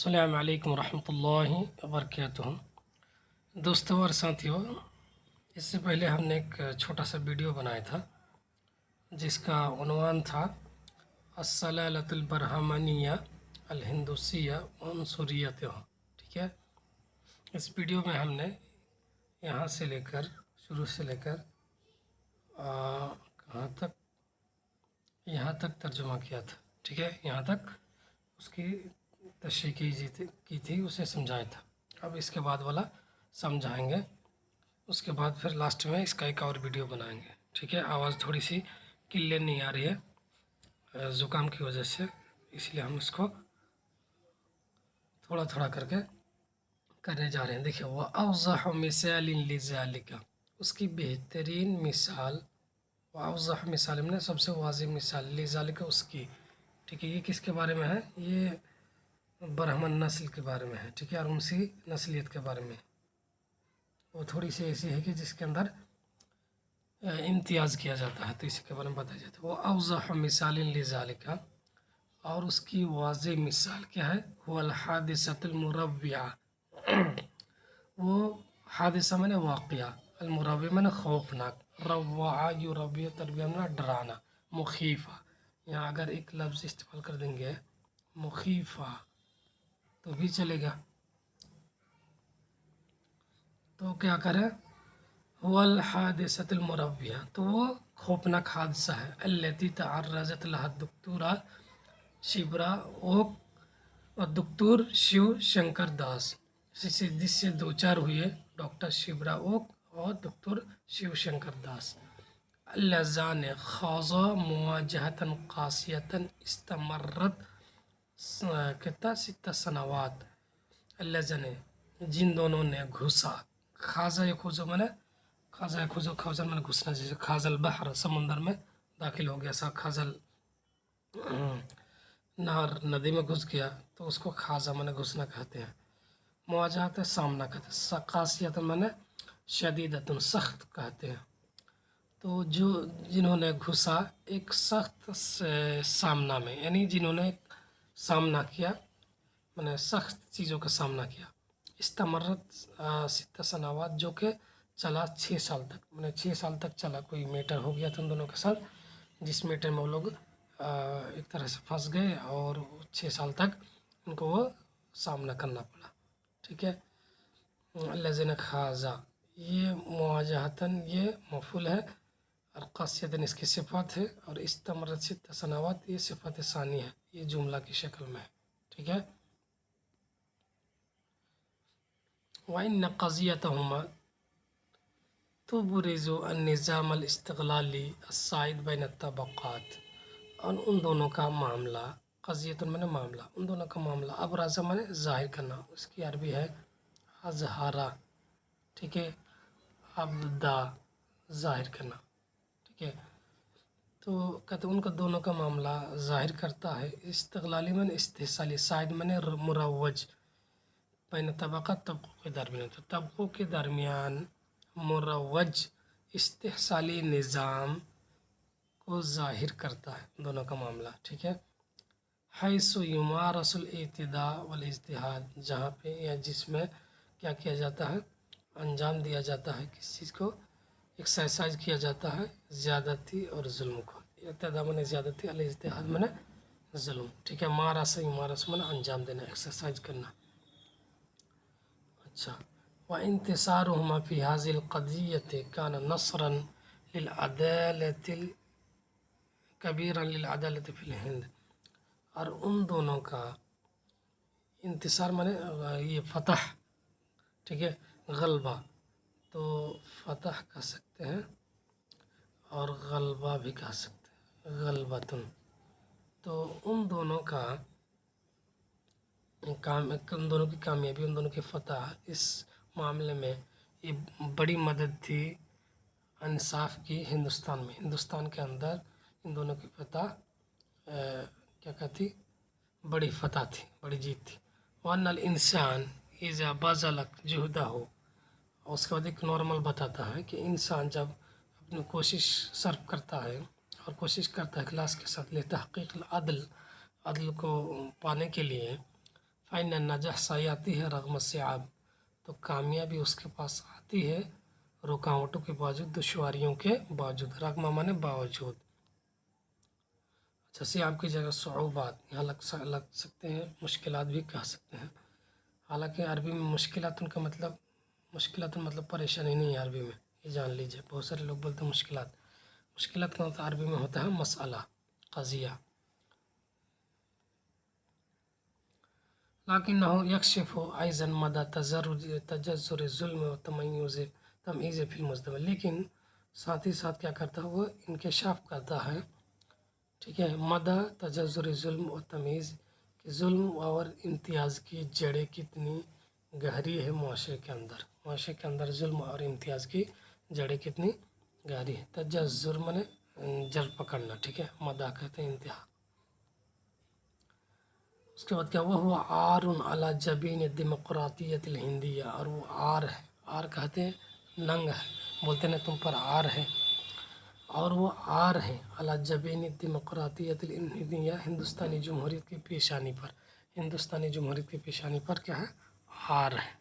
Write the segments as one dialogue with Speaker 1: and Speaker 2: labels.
Speaker 1: السلام علیکم ورحمۃ اللہ وبرکاتہ۔ دوستوں اور ساتھیوں، اس سے پہلے ہم نے ایک چھوٹا سا ویڈیو بنایا تھا جس کا عنوان تھا السلالۃ البرہمانیہ الہندوسیہ عنصریتها، ٹھیک ہے۔ اس ویڈیو میں ہم نے یہاں سے لے کر شروع سے لے کر کہاں تک، یہاں تک ترجمہ کیا تھا، ٹھیک ہے۔ یہاں تک اس کی تشریح کی تھی، اسے سمجھایا تھا۔ اب اس کے بعد والا سمجھائیں گے، اس کے بعد پھر لاسٹ میں اس کا ایک اور ویڈیو بنائیں گے، ٹھیک ہے۔ آواز تھوڑی سی کلیئر نہیں آ رہی ہے زکام کی وجہ سے، اس لیے ہم اس کو تھوڑا تھوڑا کر کے کرنے جا رہے ہیں۔ دیکھیں، وہ اوضح مثال لذالک، اس کی بہترین مثال، وہ اوضح مثال میں سب سے واضح مثال، لذالک اس کی، ٹھیک ہے۔ یہ کس کے بارے میں ہے؟ یہ برہمن نسل کے بارے میں ہے، ٹھیک ہے، اور انسی نسلیت کے بارے میں۔ وہ تھوڑی سی ایسی ہے کہ جس کے اندر امتیاز کیا جاتا ہے، تو اسی کے بارے میں بتایا جاتا ہے۔ وہ اوضح مثال لذالک، اور اس کی واضح مثال کیا ہے؟ هو الحادثۃ المروعہ، وہ حادثہ میں نے واقعہ، المروع میں نے خوفناک، روعہ یروع تربیہ میں ڈرانا، مخیفہ، یہاں اگر ایک لفظ استعمال کر دیں گے مخیفہ تو بھی چلے گا، تو کیا کرے؟ هو الحادثۃ المروعہ، تو وہ خوفناک حادثہ ہے، التي تعرضت لها الدکتورہ شبرا اوک اور دکتور شیو شنکر داس، جس سے دوچار ہوئے ڈاکٹر شبرا اوک اور دکتور شیو شنکر داس، اللذان خاضا مواجہتا قاسیتا استمرت کہتا 6 سنوات، اللذان جن دونوں نے گھسا، خاضا یخوضو میں نے خاضا یخوضو خوضا میں نے گھسنا، جیسے خاض البحر سمندر میں داخل ہو گیا، سا خاضل نہر ندی میں گھس گیا تو اس کو خاضا میں نے گھسنا کہتے ہیں۔ مواجہت سامنا کہتے ہیں، قاسیت میں نے شدیدت سخت کہتے ہیں۔ تو جو جنہوں نے گھسا ایک سخت سامنا میں، یعنی جنہوں نے سامنا کیا، میں نے سخت چیزوں کا سامنا کیا، استمرت 6 سنوات، جو کہ چلا 6 سال تک، میں نے 6 سال تک چلا، کوئی میٹر ہو گیا تھا ان دونوں کے ساتھ، جس میٹر میں وہ لوگ ایک طرح سے پھنس گئے اور 6 سال تک ان کو وہ سامنا کرنا پڑا، ٹھیک ہے۔ الذین خاضا، یہ مواجہتاً یہ مفعول ہے، اور قاسیتاً اس کی صفت ہے، اور استمرت 6 سنوات یہ صفت ثانی ہے، یہ جملہ کی شکل میں ہے، ٹھیک ہے۔ وَإِنَّ قَضِيَّتَهُمَا تُبْرِزُ النِّظَامَ الاستغلالی السائد بین الطبقات، اور ان دونوں کا معاملہ، قضیت میں نے معاملہ، ان دونوں کا معاملہ، ابرازہ میں نے ظاہر کرنا، اس کی عربی ہے اظہارا، ٹھیک ہے، ابدا ظاہر کرنا، ٹھیک ہے۔ تو کہتے ہیں ان کا دونوں کا معاملہ ظاہر کرتا ہے، استغلالی میں نے استحصالی، سائد میں نے مروج، بین طبقات طبقوں کے درمیان، تو طبقوں کے درمیان مروج استحصالی نظام کو ظاہر کرتا ہے، دونوں کا معاملہ، ٹھیک ہے۔ حیث یمارس الاعتداء والاجتہاد، جہاں پہ یا جس میں کیا کیا جاتا ہے؟ انجام دیا جاتا ہے کس چیز کو؟ ایکسرسائز کیا جاتا ہے زیادتی اور ظلم کو، اعتداء میں نے زیادتی، الاجتہاد میں نے ظلم، ٹھیک ہے۔ یمارس میں نے انجام دینا، ایکسرسائز کرنا، اچھا۔ وانتصارهما في هذه القضية كان نصرا للعدالة كبيرا للعدالة في الهند، اور ان دونوں کا انتصار میں نے یہ فتح، ٹھیک ہے، غلبہ، تو فتح کہہ سکتے ہیں اور غلبہ بھی کہہ سکتے ہیں، غلبتن، تو ان دونوں کا ان دونوں کی کامیابی، ان دونوں کی فتح اس معاملے میں یہ بڑی مدد تھی انصاف کی ہندوستان میں، ہندوستان کے اندر ان دونوں کی فتح کیا کہتی؟ بڑی فتح تھی، بڑی جیت تھی۔ وَأَنَّ الْإِنسَانَ إِذَا بَذَلَ جُهْدَهُ، اور اس کے بعد ایک نارمل بتاتا ہے کہ انسان جب اپنی کوشش صرف کرتا ہے اور کوشش کرتا ہے اخلاص کے ساتھ، لتحقیق العدل، عدل کو پانے کے لیے، फ़इन नजह सायाती है रगम सिआब, तो कामयाबी उसके पास आती है रुकावटों के बावजूद, दुश्वारियों के बावजूद। रगमा माने बावजूद। अच्छा, सिआब की जगह सऊबात यहाँ लग सकते हैं, मुश्किलात भी कह सकते हैं। हालांकि अरबी में मुश्किलातुन का मतलब, मुश्किलातुन मतलब परेशानी नहीं है अरबी में, ये जान लीजिए। बहुत सारे लोग बोलते हैं मुश्किलात, मुश्किलात का मतलब अरबी में होता है मसला, कज़िया। लाकिन्नहु यक्शिफु अयज़न मदा तजज़ुर ज़ुल्म व तमयीज़ फ़िल मुज़दमा, लेकिन साथ ही साथ क्या करता है वो इंकशाफ करता है, ठीक है, मदा तजज़ुर ज़ुल्म व तमीज़, कि जुल्म और इम्तियाज़ की जड़ें कितनी गहरी है मुआशरे के अंदर। मुआशरे के अंदर जुल्म और इम्तियाज़ की जड़ें कितनी गहरी है। तजज़ुर माने जड़ पकड़ना, ठीक है, मदा कहते हैं इंतहा। उसके बाद क्या, वह आरुन अला जबीन दिमक़रातियत हिंदिया, और वो आर है, आर कहते हैं नंग है, बोलते ना तुम पर आर है, और वो आर है अला जबीन दिमक़रातियत हिंदिया, हिंदुस्तानी जमहूरियत की पेशानी पर, हिंदुस्तानी जमहूरियत की पेशानी पर क्या है, आर है,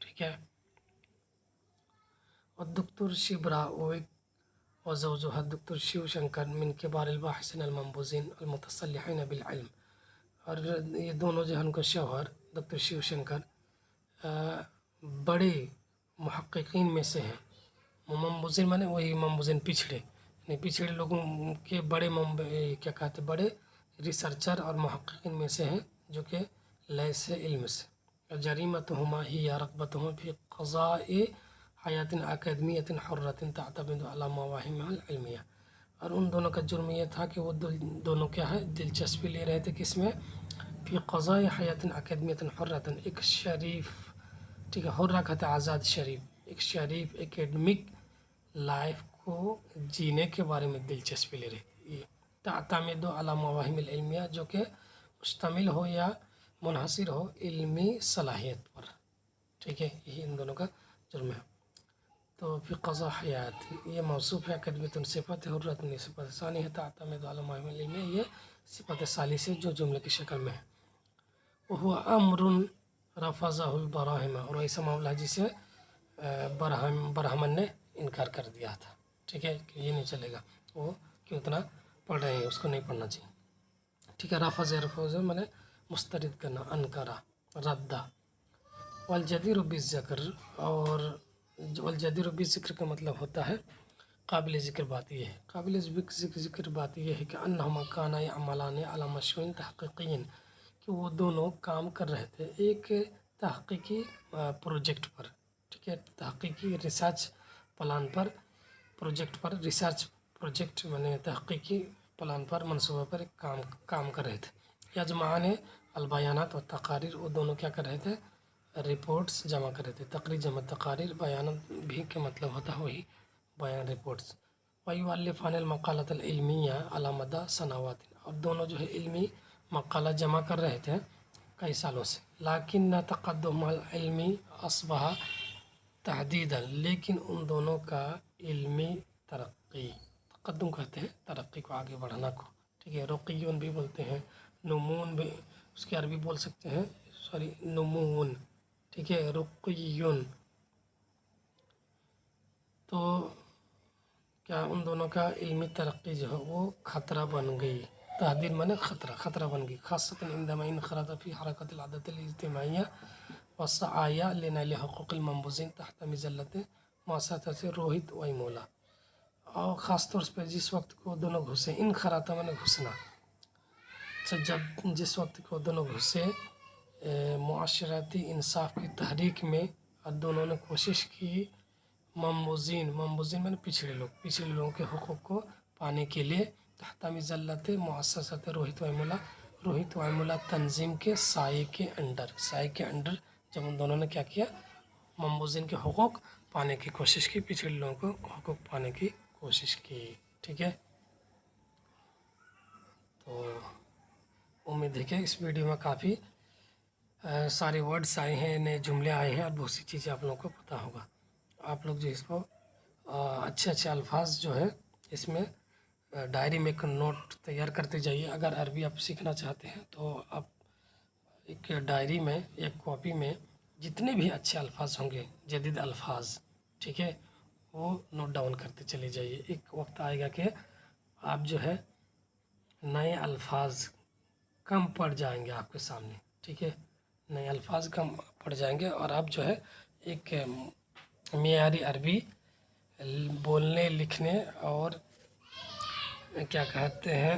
Speaker 1: ठीक है। और दुक्तुर शिबरा वज़ौजुहा दुक्तुर शिव शंकर मिन किबार अल-बाहिसिन अल-मंबूज़ीन अल-मुतसल्लिहीन बिल-इल्म, और ये दोनों जो है उनका शौहर डॉक्टर शिव शंकर बड़े मुहक्किकीन में से हैं। मंबूज़ीन माने वही मंबूज़ीन पिछड़े, यानी पिछड़े लोगों के बड़े क्या कहते हैं, बड़े रिसर्चर और मुहक्किकीन में से हैं, जो कि लैस इल्म से। जरीमतहुमा हिया रग़बतहुमा फ़ी क़ज़ाए हयातिन अकादमियतिन हुर्रतिन तअतमिदु अला मवाहिमिहिल इल्मिया, और उन दोनों का जुर्म ये था कि वो दोनों क्या है, दिलचस्पी ले रहे थे किसमें, फ़ी क़ज़ाए हयातिन अकादमियतिन हुर्रतिन, एक शरीफ, ठीक है, हुर्रा कहते हैं आज़ाद, शरीफ, एक शरीफ एकेडमिक लाइफ को जीने के बारे में दिलचस्पी ले रही थी। तअतमिदु अला मवाहिमिल इल्मिया, जो कि मुश्तमिल हो या मुनहसिर हो इल्मी सलाहियत पर, ठीक है, यही इन दोनों का जुर्म है। तो फ़ी क़ज़ा हयात ये मौसूफ़ है, अकदमियतुन सिफ़त है, हुर्रतुन सिफ़त सानी है, तअतमिदु अला मवाहिमिल इल्मिया ये सिफ़त साली से जो जुमले की शक्ल में है। वहुवा अम्रुन रफ़ज़हुल बराहिमा, और ऐसा मामला है जिसे बरहमन ने इनकार कर दिया था, ठीक है, कि ये नहीं चलेगा, वो क्यों इतना पढ़ रहे हैं, उसको नहीं पढ़ना चाहिए, ठीक है। रफ़ज़ माने मुस्तरद करना, अनकरा, रद्दा। वल जदीर बिज़्ज़िक्र, और वल जदीर बिज़्ज़िक्र का मतलब होता है काबिल ज़िक्र बात यह है, काबिल ज़िक्र बात यह है कि अन्नहुमा काना यअमलान अला मशरूइन तहक़ीक़िय्यिन, कि वो दोनों काम कर रहे थे एक तहक़ीक़ी प्रोजेक्ट पर, ठीक है, तहक़ीक़ी रिसर्च प्लान पर, प्रोजेक्ट पर, रिसर्च प्रोजेक्ट माने तहक़ीक़ी प्लान पर, मंसूबे पर एक काम कर रहे थे। यजमाने अलबयानात व तकारीर, वो दोनों क्या कर रहे थे, रिपोर्ट्स जमा कर रहे थे। तकरीर जमा तकारीर, बयानात भी के मतलब होता है वही बयान, रिपोर्ट्स। वयुअल्लिफ़ान अल-मक़ालात अल-इल्मिया अला मदा सनावात, और दोनों जो है इल्मी मक़ाला जमा कर रहे थे कई सालों से। लाकिन तक़द्दुमुल इल्मी अस्बहा तहदीदन, लेकिन उन दोनों का इल्मी तरक्की, तक़द्दुम कहते हैं तरक्की को, आगे बढ़ना को, ठीक है। रुक़ियुन भी बोलते हैं, नुमून भी उसकी अरबी बोल सकते हैं, सॉरी नुमून, ठीक है, रुक़ियुन। तो क्या उन दोनों का इल्मी तरक्की जो है वो ख़तरा बन गई, तहदीद माने ख़तरा, ख़तरा बन गई, ख़ासतन इंदमा इनख़रत फ़ी हरकतिल अदतिल इज्तिमाइया वस्सआया लिनैल हुक़ूक़िल मंबूज़ीन तहत मज़ल्लत मुअस्ससत रोहित वैमूला, और ख़ास तौर पर जिस वक्त को दोनों घुसे, इनख़रत माने घुसना, तो जब जिस वक्त को दोनों घुसे मुआशरती इंसाफ की तहरीक में, और दोनों ने कोशिश की मंबूज़ीन माने पिछड़े लोगों के हुकूक को पाने के लिए, तहत मज़ल्लत मुअस्ससत रोहित वैमूला तंजीम के साए के अंडर जब उन दोनों ने क्या किया, मंबूज़ीन के हुकूक पाने की कोशिश की, पिछड़े लोगों को हुकूक पाने की कोशिश की, ठीक है। तो उम्मीद है कि इस वीडियो में काफ़ी सारे वर्ड्स आए हैं, नए जुमले आए हैं, और बहुत सी चीज़ें आप लोगों को पता होगा। आप लोग जो इसको अच्छे अच्छे अल्फाज जो है इसमें डायरी में एक नोट तैयार करते जाइए। अगर अरबी आप सीखना चाहते हैं तो आप एक کے ڈائری میں یا کاپی میں جتنے بھی اچھے الفاظ ہوں گے، جدید الفاظ، ٹھیک ہے، وہ نوٹ ڈاؤن کرتے چلے جائیے۔ ایک وقت آئے گا کہ آپ جو ہے نئے الفاظ کم پڑ جائیں گے آپ کے سامنے، ٹھیک ہے، نئے الفاظ کم پڑ جائیں گے اور آپ جو ہے ایک معیاری عربی بولنے، لکھنے اور کیا کہتے ہیں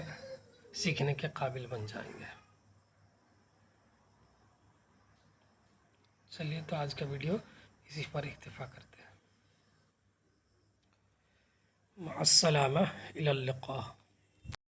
Speaker 1: سیکھنے کے قابل بن جائیں گے۔ چلیے تو آج کا ویڈیو اسی پر اکتفا کرتے ہیں۔ مع السلامہ، الی اللقاء۔